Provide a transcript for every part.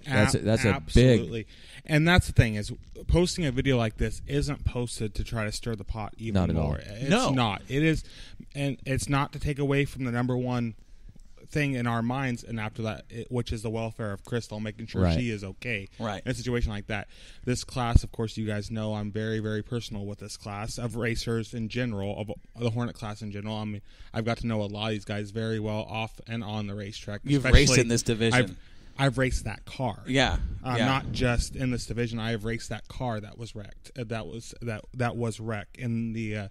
That's a absolutely. big. And that's the thing is, posting a video like this isn't posted to try to stir the pot even Not at more. all. It's not. It is, and it's not to take away from the number one thing in our minds, and after that, which is the welfare of Crystal, making sure she is okay. Right. In a situation like that. This class, of course, you guys know I'm very, very personal with this class of racers in general, of the Hornet class in general. I mean, I've got to know a lot of these guys very well off and on the racetrack. You've raced in this division. I've raced that car. Yeah. Not just in this division. I have raced that car that was wrecked. That was wrecked in the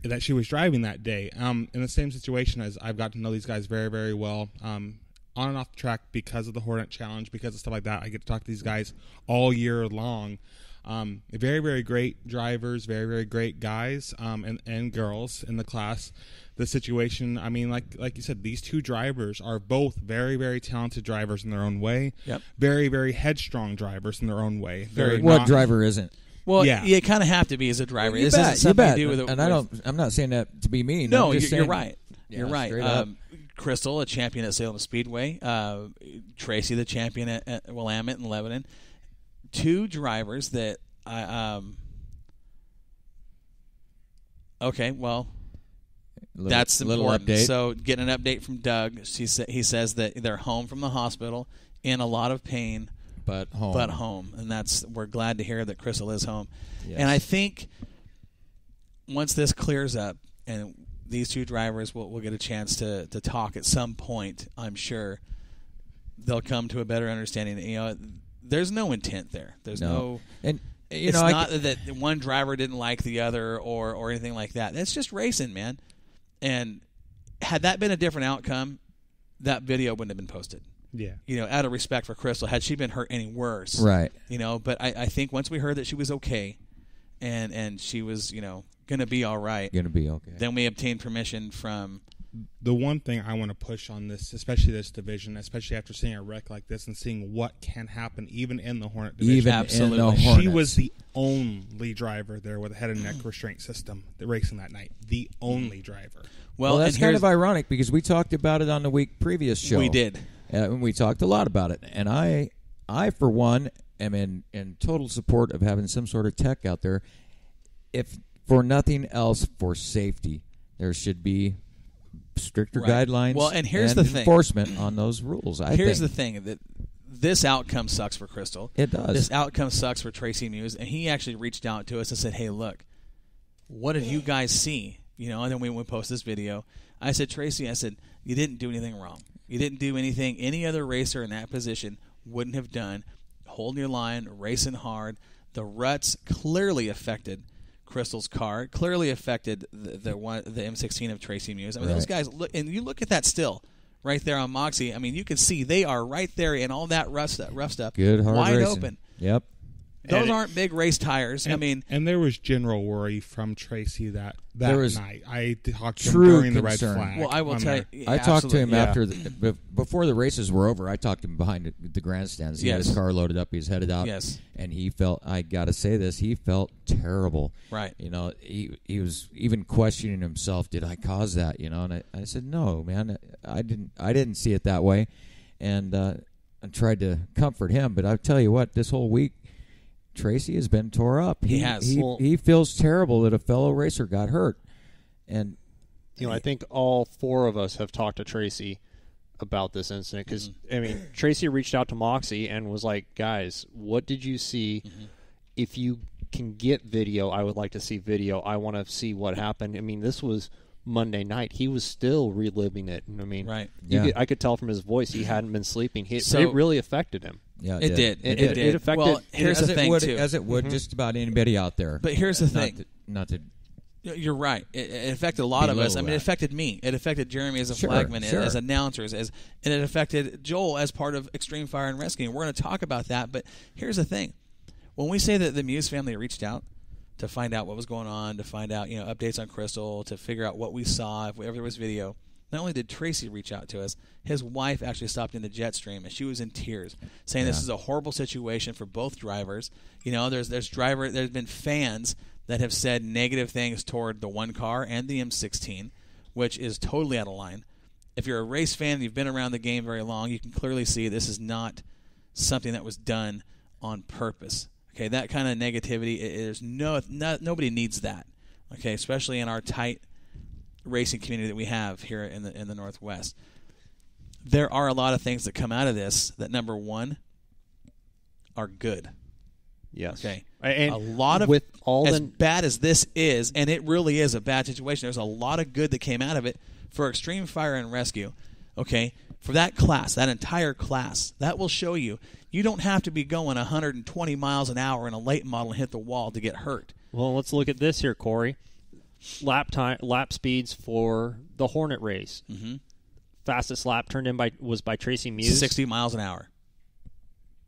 that she was driving that day. In the same situation as I've got to know these guys very, very well. On and off the track because of the Hornet Challenge, because of stuff like that. I get to talk to these guys all year long. Very, very great drivers, very, very great guys and girls in the class. The situation, I mean, like you said, these two drivers are both very, very talented drivers in their own way. Yep. Very, very headstrong drivers in their own way. What driver isn't? Well, you kind of have to be as a driver. This isn't something to do with it. And I'm not saying that to be mean. No, I'm just you're saying, right. You're right. Crystal, a champion at Salem Speedway. Tracy, the champion at Willamette and Lebanon. Two drivers that okay, well, that's important. Update. So, getting an update from Doug. He says that they're home from the hospital in a lot of pain, but home. And we're glad to hear that Crystal is home. Yes. And I think once this clears up, and these two drivers will get a chance to talk at some point, I'm sure they'll come to a better understanding. You know, there's no intent there. There's no and. It's not that one driver didn't like the other or anything like that. It's just racing, man. And had that been a different outcome, that video wouldn't have been posted. Yeah. You know, out of respect for Crystal, had she been hurt any worse. Right. You know, but I think once we heard that she was okay and she was, going to be all right. Going to be okay. Then we obtained permission from... The one thing I want to push on this, especially this division, especially after seeing a wreck like this and seeing what can happen even in the Hornet division. Absolutely. She was the only driver there with a head and neck restraint system racing that night. The only driver. Well, that's kind of ironic because we talked about it on the week previous show. We did. And we talked a lot about it. And I for one, am in total support of having some sort of tech out there. If for nothing else, for safety, there should be stricter guidelines. Well, and here's the thing. Enforcement on those rules. Here's the thing that this outcome sucks for Crystal. It does. This outcome sucks for Tracy Muse, and he actually reached out to us and said, "Hey, look, what did you guys see?" And then we post this video. I said, "Tracy, you didn't do anything wrong. You didn't do anything any other racer in that position wouldn't have done. Holding your line, racing hard. The ruts clearly affected Crystal's car, clearly affected the M16 of Tracy Muse. I mean, those guys look, and you look at that still right there on Moxie. I mean, you can see they are right there in all that rough stuff, good hard wide racing. open. Yep. Those aren't big race tires. And there was general worry from Tracy that night. I talked to him true during the red concern. flag. Well, I will tell you. I talked to him after before the races were over. I talked to him behind the grandstands. He had his car loaded up. He was headed out. Yes. And he felt, I got to say this, he felt terrible. Right. He was even questioning himself. Did I cause that? And I said, no, man, I didn't see it that way. And I tried to comfort him. But I'll tell you what, this whole week, Tracy has been tore up. He has. He feels terrible that a fellow racer got hurt. And I think all four of us have talked to Tracy about this incident because, Tracy reached out to Moxie and was like, guys, what did you see? Mm-hmm. If you can get video, I would like to see video. I want to see what happened. This was Monday night. He was still reliving it. Right. I could tell from his voice he hadn't been sleeping. It really affected him. Yeah, it did. It affected. Well, here's the thing, too. As it would just about anybody out there. But here's the thing. Not to You're right. It affected a lot of us. It affected me. It affected Jeremy as a flagman, as announcers, and it affected Joel as part of Extreme Fire and Rescue. And we're going to talk about that. But here's the thing. When we say that the Muse family reached out to find out what was going on, to find out updates on Crystal, to figure out what we saw, if there was video, not only did Tracy reach out to us, his wife actually stopped in the jet stream, and she was in tears, saying this is a horrible situation for both drivers. There's been fans that have said negative things toward the one car and the M16, which is totally out of line. if you're a race fan and you've been around the game very long, you can clearly see this is not something that was done on purpose. Okay, that kind of negativity, there's nobody needs that. Okay, especially in our tight racing community that we have here in the Northwest. There are a lot of things that come out of this that, number one, are good. Yes. Okay. And a lot of, with all as bad as this is, and it really is a bad situation, there's a lot of good that came out of it for Extreme Fire and Rescue. Okay, for that class, that entire class, that will show you don't have to be going 120 miles an hour in a late model and hit the wall to get hurt. Well, let's look at this here, Corey. Lap speeds for the Hornet race. Mm-hmm. Fastest lap turned in was by Tracy Muse. 60 miles an hour.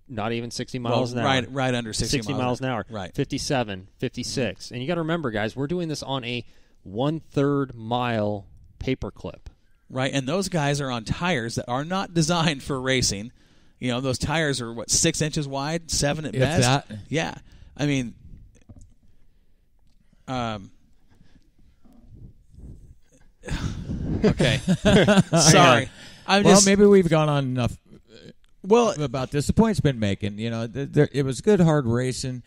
Not even 60 miles an hour. Right under 60 miles an hour. Right. 57, 56. And you got to remember, guys, we're doing this on a 1/3 mile paperclip. Right, and those guys are on tires that are not designed for racing. You know, those tires are, 6 inches wide, 7 at best? That. Yeah. I mean, okay. Sorry. Maybe we've gone on enough Well, about this. The point's been making. You know, it was good, hard racing.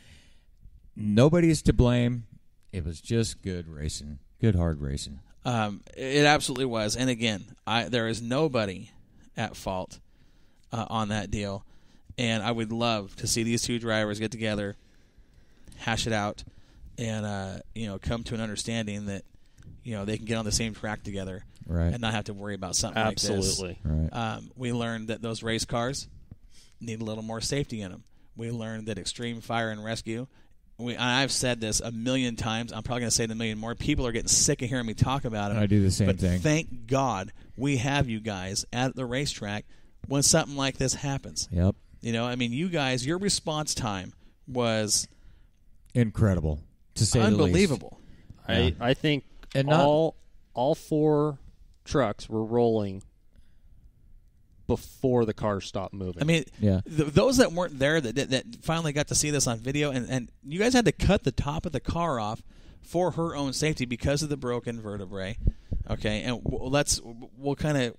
Nobody's to blame. It was just good racing, good, hard racing. It absolutely was. And again, there is nobody at fault on that deal. And I would love to see these two drivers get together, hash it out, and come to an understanding that they can get on the same track together, right, and not have to worry about something Absolutely. like this. Right. We learned that those race cars need a little more safety in them. We learned that Extreme Fire and Rescue. I've said this a million times. I'm probably going to say it a million more. People are getting sick of hearing me talk about it. I do the same thing. Thank God we have you guys at the racetrack when something like this happens. Yep. You guys, your response time was incredible, to say unbelievable. The least. I think and all 4 trucks were rolling before the cars stopped moving. Those that weren't there that finally got to see this on video, and you guys had to cut the top of the car off for her own safety because of the broken vertebrae. Okay, and we'll kind of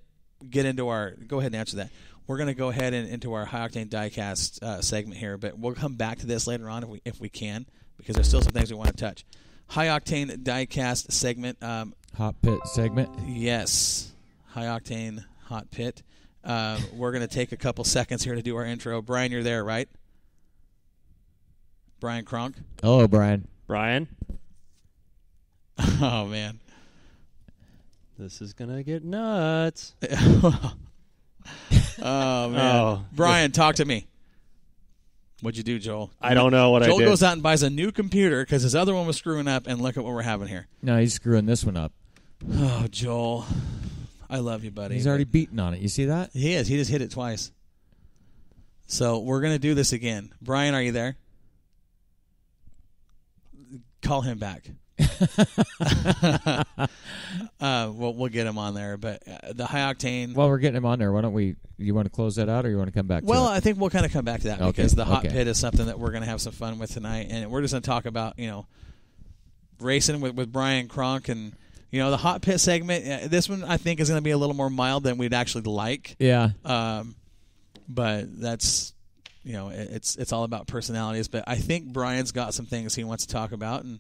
get into go ahead and answer that. We're going to go ahead and into our high octane diecast segment here, but we'll come back to this later on if we can, because there's still some things we want to touch. High octane diecast segment. Hot pit segment. Yes, high octane hot pit. We're going to take a couple seconds here to do our intro. Brian, you're there, right? Brian Kronk. Hello, Brian. Brian? Oh, man. This is going to get nuts. Oh, man. Brian, talk to me. What'd you do, Joel? I don't know what I did. Joel goes out and buys a new computer because his other one was screwing up, and look at what we're having here. No, he's screwing this one up. Oh, Joel. I love you, buddy. He's already beaten on it. You see that? He is. He just hit it twice. So we're going to do this again. Brian, are you there? Call him back. We'll get him on there. But the high octane. Well, we're getting him on there. Why don't we? You want to close that out, or you want to come back to it? I think we'll kind of come back to that because the hot pit is something that we're going to have some fun with tonight, and we're just going to talk about racing with Brian Kronk and the hot pit segment. This one I think is going to be a little more mild than we'd actually like. Yeah. But that's it's all about personalities. But I think Brian's got some things he wants to talk about, and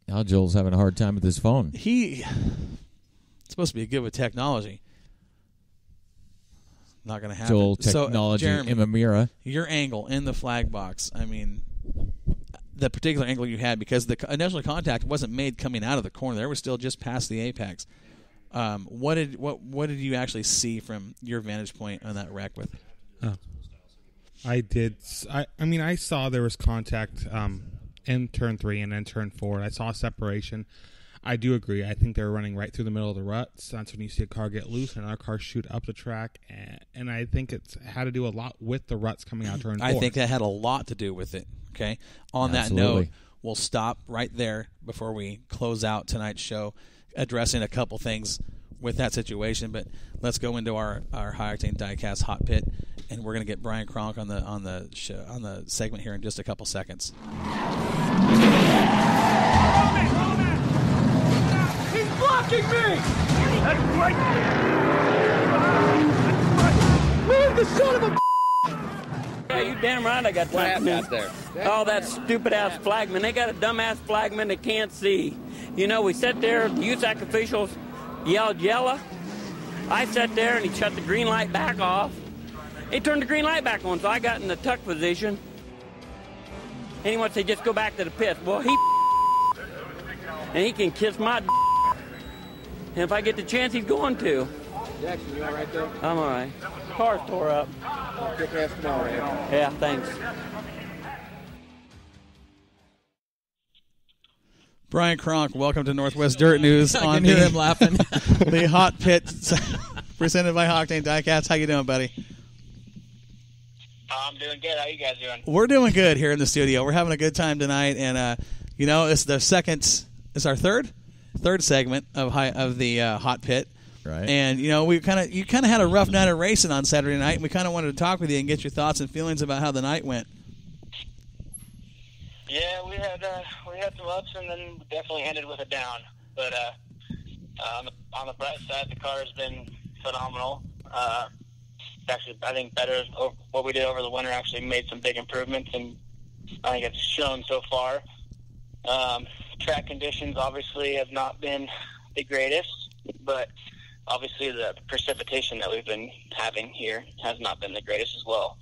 now Joel's having a hard time with his phone. He's supposed to be good with technology. Not going to happen. Joel, technology, so, Jeremy, Imamira. Your angle in the flag box. I mean, the particular angle you had, because the initial contact wasn't made coming out of the corner. They were still just past the apex. What did you actually see from your vantage point on that wreck with? I did. I saw there was contact in turn 3 and then turn 4. I saw separation. I do agree. I think they were running right through the middle of the ruts. That's when you see a car get loose and another car shoot up the track. And I think it's had to do a lot with the ruts coming out turn 4. I think that had a lot to do with it. Okay. On that note, we'll stop right there before we close out tonight's show, addressing a couple things with that situation. But let's go into our high octane diecast hot pit, and we're going to get Brian Kronk on the segment here in just a couple seconds. He's blocking asking me? That's right. Move the son of a... Yeah, you damn right I got time out there. Oh, that stupid-ass flagman. They got a dumb-ass flagman that can't see. You know, we sat there, the USAC officials yelled yellow. I sat there, and he shut the green light back off. He turned the green light back on, so I got in the tuck position. And he wants to just go back to the pits. Well, and he can kiss my and if I get the chance, he's going to. Jackson, you all right there? I'm all right. Car's tore up. Kick ass tomorrow, man. Yeah, thanks. Brian Kronk, welcome to Northwest Dirt News. I can hear him laughing. The Hot Pit, presented by Octane Diecast. How you doing, buddy? I'm doing good. How you guys doing? We're doing good here in the studio. We're having a good time tonight, and you know, it's the second. It's our third segment of the Hot Pit. Right. And you know, you kind of had a rough night of racing on Saturday night, and we kind of wanted to talk with you and get your thoughts and feelings about how the night went. Yeah, we had some ups, and then definitely ended with a down. But on the bright side, the car has been phenomenal. Actually, I think better. What we did over the winter actually made some big improvements, and I think it's shown so far. Track conditions obviously have not been the greatest, but obviously the precipitation that we've been having here has not been the greatest as well.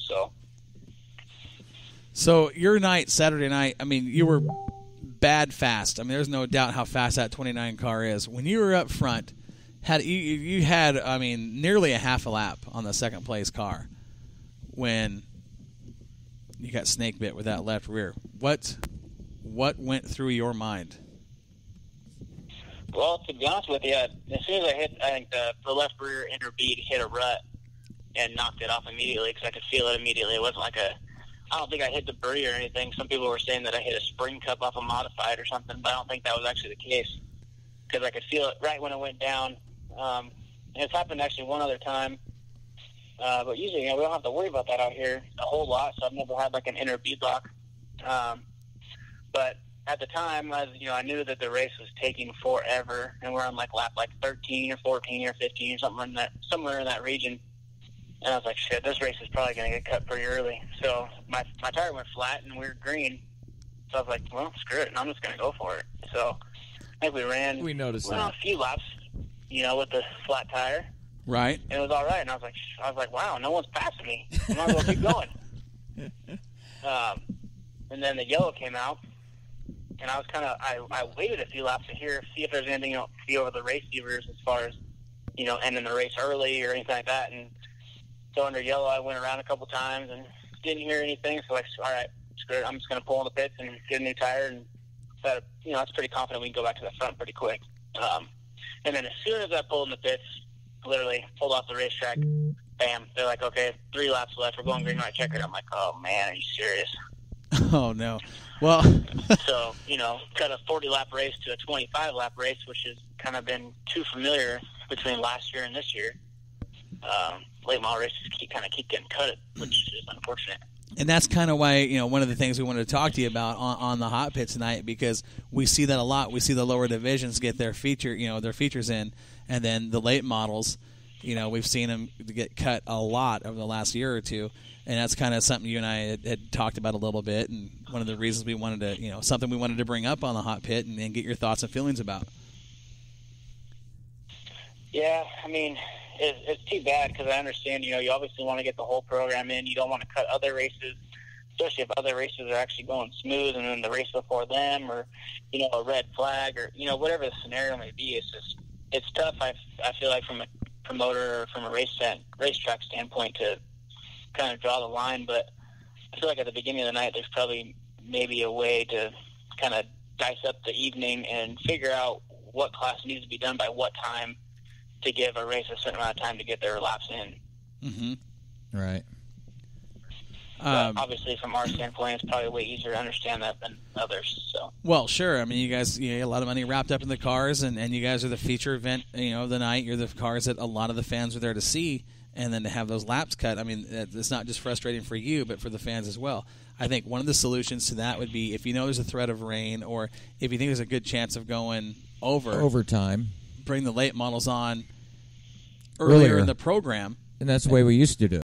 So your night, Saturday night, I mean, you were bad fast. I mean, there's no doubt how fast that 29 car is. When you were up front, you had, I mean, nearly a half a lap on the second place car when you got snake bit with that left rear. What went through your mind? Well, to be honest with you, as soon as I think the left rear inner bead hit a rut and knocked it off immediately because I could feel it immediately. It wasn't like I don't think I hit debris or anything. Some people were saying that I hit a spring cup off a modified or something, but I don't think that was actually the case because I could feel it right when it went down. And it's happened actually one other time, but usually we don't have to worry about that out here a whole lot, so I've never had like an inner bead lock. But at the time, I knew that the race was taking forever, and we're on lap 13 or 14 or 15 or somewhere in that region. And I was like, shit, this race is probably going to get cut pretty early. So my tire went flat, and we were green. So I was like, well, screw it, and I'm just going to go for it. So I think we noticed a few laps, with the flat tire. Right. And it was all right. And I was like, wow, no one's passing me. I might as well keep going. And then the yellow came out, and I was I waited a few laps to see if there's anything to see over the race viewers as far as, ending the race early or anything like that. And so under yellow, I went around a couple times and didn't hear anything. So all right, screw it. I'm just going to pull in the pits and get a new tire. And I was pretty confident we can go back to the front pretty quick. And then as soon as I pulled in the pits, literally pulled off the racetrack, bam, they're like, okay, 3 laps left. We're going green light checkered. I'm like, oh, man, are you serious? Oh, no. Well, so, cut a 40-lap race to a 25-lap race, which has kind of been too familiar between last year and this year. Late model races keep getting cut, which is unfortunate. And that's kind of why, one of the things we wanted to talk to you about on the Hot Pit tonight, because we see that a lot. We see the lower divisions get their features in, and then the late models, we've seen them get cut a lot over the last year or two, and that's kind of something you and I had talked about a little bit, and one of the reasons we wanted to, something we wanted to bring up on the Hot Pit and get your thoughts and feelings about. Yeah, I mean, it's too bad because I understand, you obviously want to get the whole program in. You don't want to cut other races, especially if other races are actually going smooth and then the race before them or, a red flag or, whatever the scenario may be. It's tough, I feel like, from a promoter or from a racetrack standpoint to kind of draw the line. But I feel like at the beginning of the night there's probably maybe a way to kind of dice up the evening and figure out what class needs to be done by what time to give a race a certain amount of time to get their laps in. Mm-hmm. Right. But obviously, from our standpoint, it's probably way easier to understand that than others. So. Well, sure. I mean, you guys, a lot of money wrapped up in the cars, and you guys are the feature event, of the night. You're the cars that a lot of the fans are there to see, and then to have those laps cut. I mean, it's not just frustrating for you, but for the fans as well. I think one of the solutions to that would be if there's a threat of rain, or if you think there's a good chance of going overtime, bring the late models on earlier in the program. And that's the way we used to do it.